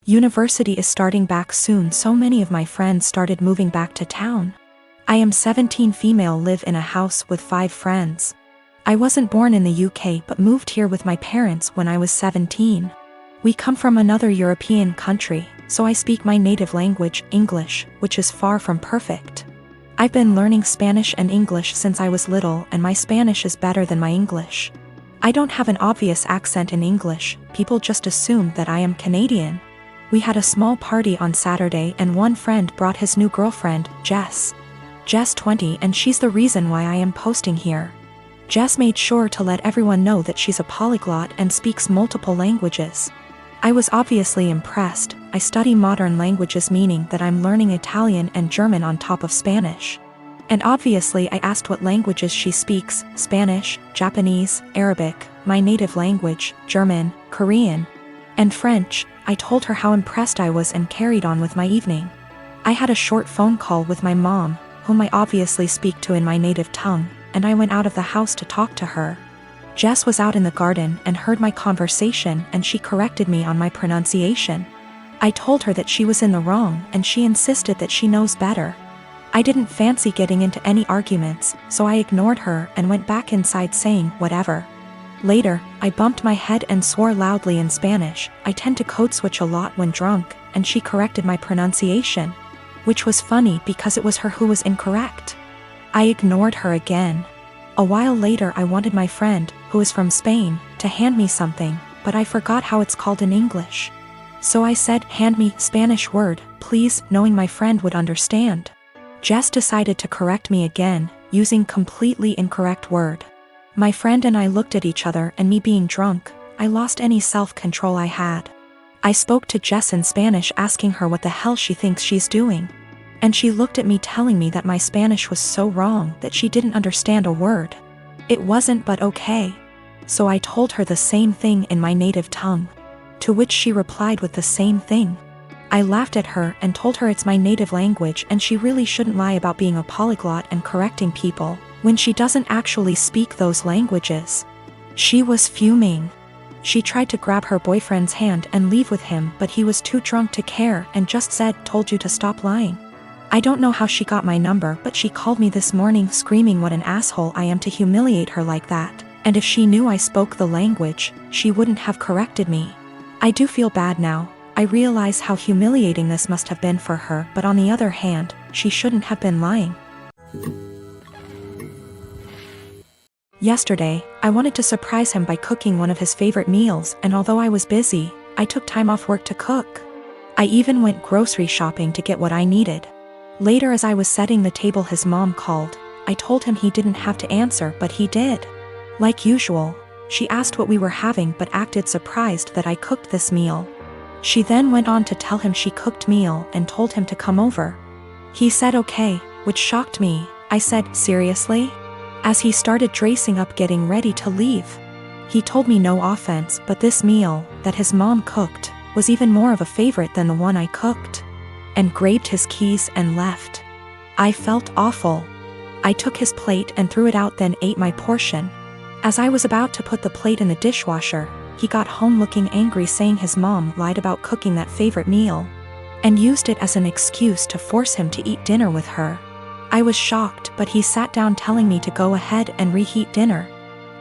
University is starting back soon, so many of my friends started moving back to town. I am 17 female, live in a house with 5 friends. I wasn't born in the UK but moved here with my parents when I was 17. We come from another European country, so I speak my native language, English, which is far from perfect. I've been learning Spanish and English since I was little, and my Spanish is better than my English. I don't have an obvious accent in English, people just assume that I am Canadian. We had a small party on Saturday and one friend brought his new girlfriend, Jess. Jess 20, and she's the reason why I am posting here. Jess made sure to let everyone know that she's a polyglot and speaks multiple languages. I was obviously impressed. I study modern languages, meaning that I'm learning Italian and German on top of Spanish. And obviously I asked what languages she speaks: Spanish, Japanese, Arabic, my native language, German, Korean, and French. I told her how impressed I was and carried on with my evening. I had a short phone call with my mom, whom I obviously speak to in my native tongue, and I went out of the house to talk to her. Jess was out in the garden and heard my conversation, and she corrected me on my pronunciation. I told her that she was in the wrong and she insisted that she knows better. I didn't fancy getting into any arguments, so I ignored her and went back inside saying whatever. Later, I bumped my head and swore loudly in Spanish. I tend to code switch a lot when drunk, and she corrected my pronunciation, which was funny because it was her who was incorrect. I ignored her again. A while later I wanted my friend, who is from Spain, to hand me something, but I forgot how it's called in English. So I said, "Hand me Spanish word, please," knowing my friend would understand. Jess decided to correct me again, using completely incorrect word. My friend and I looked at each other, and me being drunk, I lost any self-control I had. I spoke to Jess in Spanish asking her what the hell she thinks she's doing. And she looked at me telling me that my Spanish was so wrong that she didn't understand a word. It wasn't, but okay. So I told her the same thing in my native tongue, to which she replied with the same thing. I laughed at her and told her it's my native language and she really shouldn't lie about being a polyglot and correcting people when she doesn't actually speak those languages. She was fuming. She tried to grab her boyfriend's hand and leave with him, but he was too drunk to care and just said, "Told you to stop lying." I don't know how she got my number, but she called me this morning screaming what an asshole I am to humiliate her like that, and if she knew I spoke the language, she wouldn't have corrected me. I do feel bad now. I realize how humiliating this must have been for her, but on the other hand, she shouldn't have been lying. Yesterday, I wanted to surprise him by cooking one of his favorite meals, and although I was busy, I took time off work to cook. I even went grocery shopping to get what I needed. Later, as I was setting the table, his mom called. I told him he didn't have to answer, but he did. Like usual, she asked what we were having but acted surprised that I cooked this meal. She then went on to tell him she cooked meal and told him to come over. He said okay, which shocked me. I said, "Seriously?" As he started dressing up getting ready to leave. He told me no offense, but this meal, that his mom cooked, was even more of a favorite than the one I cooked. And grabbed his keys and left. I felt awful. I took his plate and threw it out, then ate my portion. As I was about to put the plate in the dishwasher, he got home looking angry, saying his mom lied about cooking that favorite meal, and used it as an excuse to force him to eat dinner with her. I was shocked, but he sat down telling me to go ahead and reheat dinner.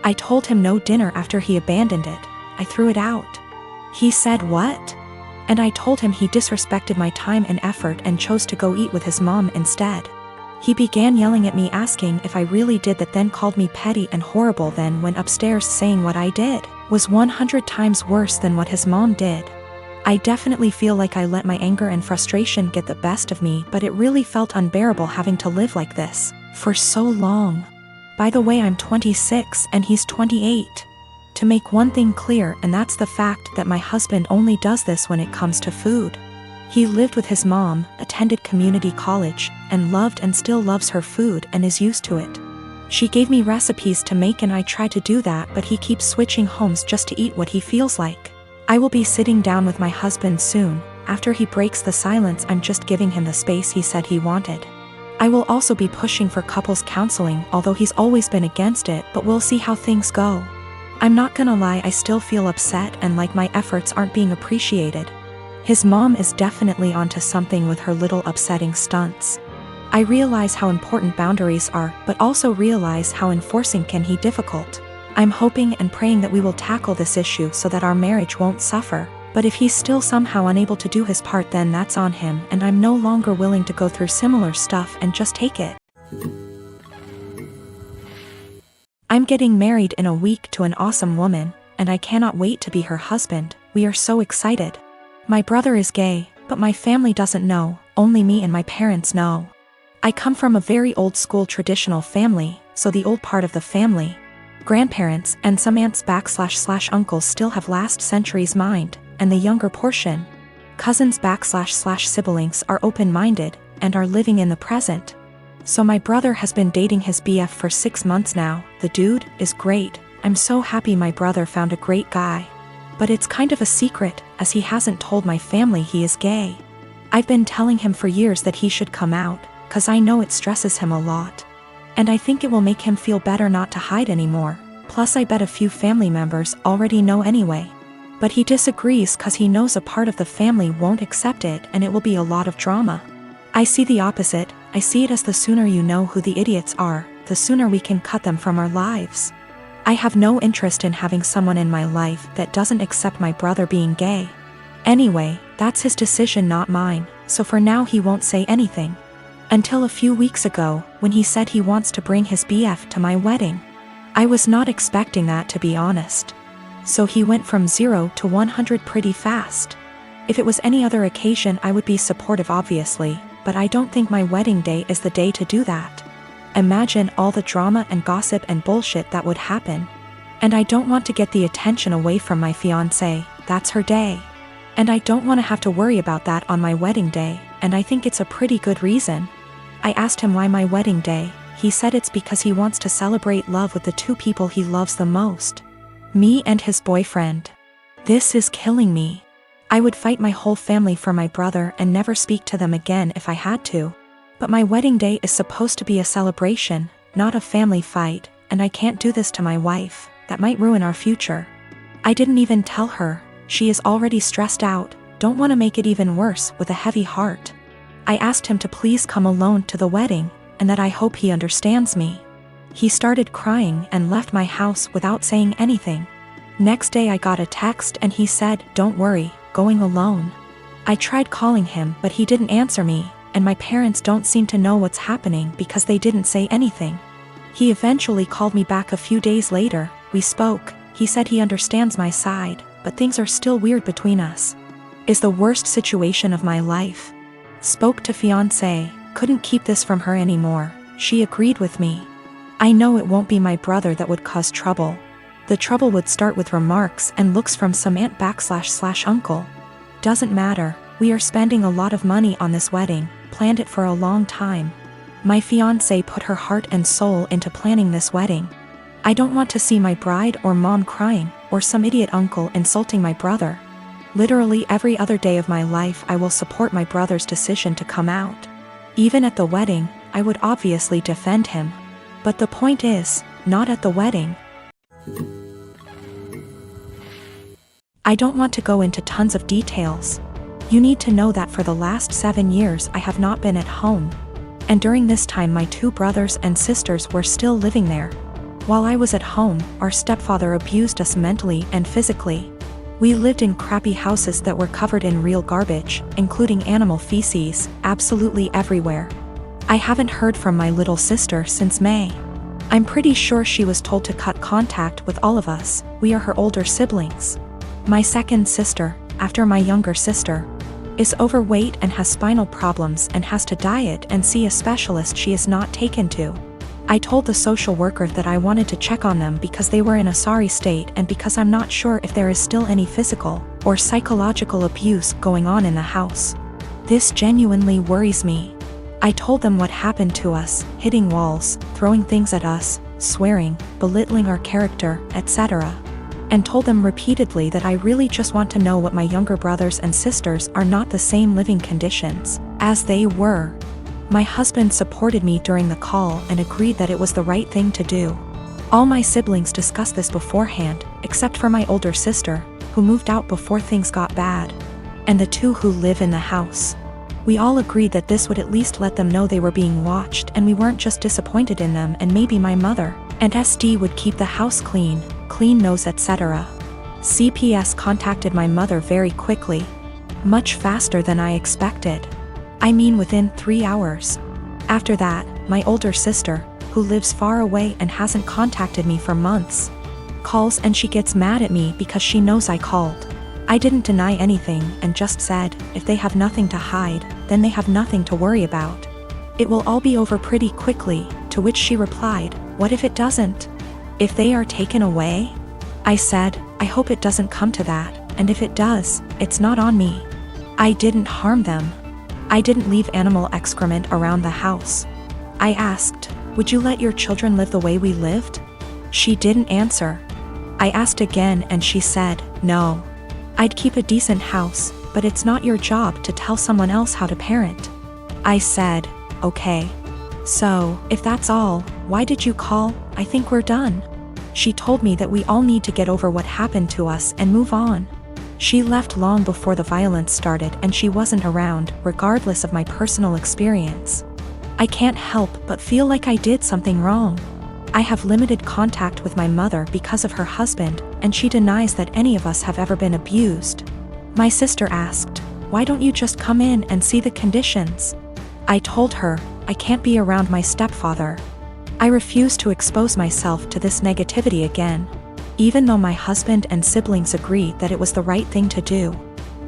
I told him no dinner after he abandoned it. I threw it out. He said, "What?" And I told him he disrespected my time and effort and chose to go eat with his mom instead. He began yelling at me, asking if I really did that, then called me petty and horrible, then went upstairs saying what I did was 100 times worse than what his mom did. I definitely feel like I let my anger and frustration get the best of me, but it really felt unbearable having to live like this for so long. By the way, I'm 26 and he's 28. To make one thing clear, and that's the fact that my husband only does this when it comes to food. He lived with his mom, attended community college, and loved and still loves her food and is used to it. She gave me recipes to make and I try to do that, but he keeps switching homes just to eat what he feels like. I will be sitting down with my husband soon. After he breaks the silence, I'm just giving him the space he said he wanted. I will also be pushing for couples counseling, although he's always been against it, but we'll see how things go. I'm not gonna lie, I still feel upset and like my efforts aren't being appreciated. His mom is definitely onto something with her little upsetting stunts. I realize how important boundaries are, but also realize how enforcing can be difficult. I'm hoping and praying that we will tackle this issue so that our marriage won't suffer. But if he's still somehow unable to do his part, then that's on him, and I'm no longer willing to go through similar stuff and just take it. I'm getting married in a week to an awesome woman, and I cannot wait to be her husband. We are so excited. My brother is gay, but my family doesn't know, only me and my parents know. I come from a very old school traditional family, so the old part of the family, grandparents and some aunts/uncles still have last century's mind, and the younger portion, cousins/siblings are open-minded and are living in the present. So my brother has been dating his BF for 6 months now. The dude is great. I'm so happy my brother found a great guy. But it's kind of a secret, as he hasn't told my family he is gay. I've been telling him for years that he should come out, cause I know it stresses him a lot. And I think it will make him feel better not to hide anymore. Plus I bet a few family members already know anyway. But he disagrees cause he knows a part of the family won't accept it and it will be a lot of drama. I see the opposite. I see it as the sooner you know who the idiots are, the sooner we can cut them from our lives. I have no interest in having someone in my life that doesn't accept my brother being gay. Anyway, that's his decision, not mine, so for now he won't say anything. Until a few weeks ago, when he said he wants to bring his BF to my wedding. I was not expecting that, to be honest. So he went from 0 to 100 pretty fast. If it was any other occasion I would be supportive obviously, but I don't think my wedding day is the day to do that. Imagine all the drama and gossip and bullshit that would happen. And I don't want to get the attention away from my fiancée. That's her day. And I don't want to have to worry about that on my wedding day, and I think it's a pretty good reason. I asked him why my wedding day. He said it's because he wants to celebrate love with the two people he loves the most. Me and his boyfriend. This is killing me. I would fight my whole family for my brother and never speak to them again if I had to. But my wedding day is supposed to be a celebration, not a family fight, and I can't do this to my wife. That might ruin our future. I didn't even tell her. She is already stressed out, don't want to make it even worse, with a heavy heart. I asked him to please come alone to the wedding, and that I hope he understands me. He started crying and left my house without saying anything. Next day I got a text and he said, "Don't worry, going alone." I tried calling him but he didn't answer me, and my parents don't seem to know what's happening because they didn't say anything. He eventually called me back a few days later. We spoke. He said he understands my side, but things are still weird between us. Is the worst situation of my life. Spoke to fiancé, couldn't keep this from her anymore. She agreed with me. I know it won't be my brother that would cause trouble. The trouble would start with remarks and looks from some aunt/uncle. Doesn't matter, we are spending a lot of money on this wedding, planned it for a long time. My fiancé put her heart and soul into planning this wedding. I don't want to see my bride or mom crying, or some idiot uncle insulting my brother. Literally every other day of my life I will support my brother's decision to come out. Even at the wedding, I would obviously defend him. But the point is, not at the wedding. I don't want to go into tons of details. You need to know that for the last 7 years I have not been at home. And during this time my 2 brothers and sisters were still living there. While I was at home, our stepfather abused us mentally and physically. We lived in crappy houses that were covered in real garbage, including animal feces, absolutely everywhere. I haven't heard from my little sister since May. I'm pretty sure she was told to cut contact with all of us. We are her older siblings. My second sister, after my younger sister, is overweight and has spinal problems and has to diet and see a specialist she is not taken to. I told the social worker that I wanted to check on them because they were in a sorry state and because I'm not sure if there is still any physical or psychological abuse going on in the house. This genuinely worries me. I told them what happened to us, hitting walls, throwing things at us, swearing, belittling our character, etc. And told them repeatedly that I really just want to know what my younger brothers and sisters are not the same living conditions as they were. My husband supported me during the call and agreed that it was the right thing to do. All my siblings discussed this beforehand, except for my older sister, who moved out before things got bad. and the two who live in the house. We all agreed that this would at least let them know they were being watched and we weren't just disappointed in them, and maybe my mother and SD would keep the house clean, nose, etc. CPS contacted my mother very quickly. Much faster than I expected. I mean within 3 hours. After that, my older sister, who lives far away and hasn't contacted me for months, calls and she gets mad at me because she knows I called. I didn't deny anything and just said, if they have nothing to hide, then they have nothing to worry about. It will all be over pretty quickly, to which she replied, what if it doesn't? If they are taken away? I said, I hope it doesn't come to that, and if it does, it's not on me. I didn't harm them. I didn't leave animal excrement around the house. I asked, would you let your children live the way we lived? She didn't answer. I asked again and she said, no. I'd keep a decent house, but it's not your job to tell someone else how to parent. I said, okay. So, if that's all, why did you call? I think we're done. She told me that we all need to get over what happened to us and move on. She left long before the violence started and she wasn't around, regardless of my personal experience. I can't help but feel like I did something wrong. I have limited contact with my mother because of her husband, and she denies that any of us have ever been abused. My sister asked, why don't you just come in and see the conditions? I told her, I can't be around my stepfather. I refuse to expose myself to this negativity again. Even though my husband and siblings agree that it was the right thing to do,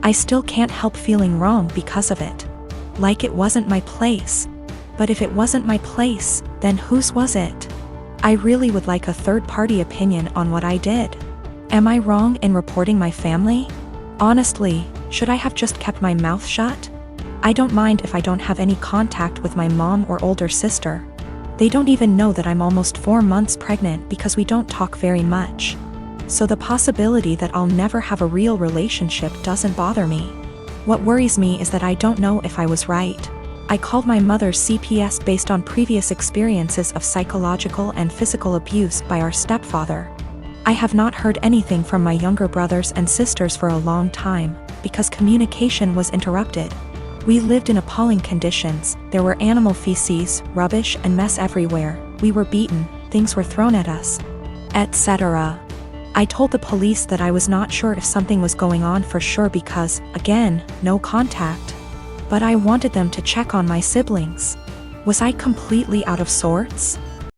I still can't help feeling wrong because of it. Like it wasn't my place. But if it wasn't my place, then whose was it? I really would like a third-party opinion on what I did. Am I wrong in reporting my family? Honestly, should I have just kept my mouth shut? I don't mind if I don't have any contact with my mom or older sister. They don't even know that I'm almost 4 months pregnant because we don't talk very much. So the possibility that I'll never have a real relationship doesn't bother me. What worries me is that I don't know if I was right. I called my mother's CPS based on previous experiences of psychological and physical abuse by our stepfather. I have not heard anything from my younger brothers and sisters for a long time, because communication was interrupted. We lived in appalling conditions. There were animal feces, rubbish and mess everywhere. We were beaten, things were thrown at us, etc. I told the police that I was not sure if something was going on for sure because, again, no contact. But I wanted them to check on my siblings. Was I completely out of sorts?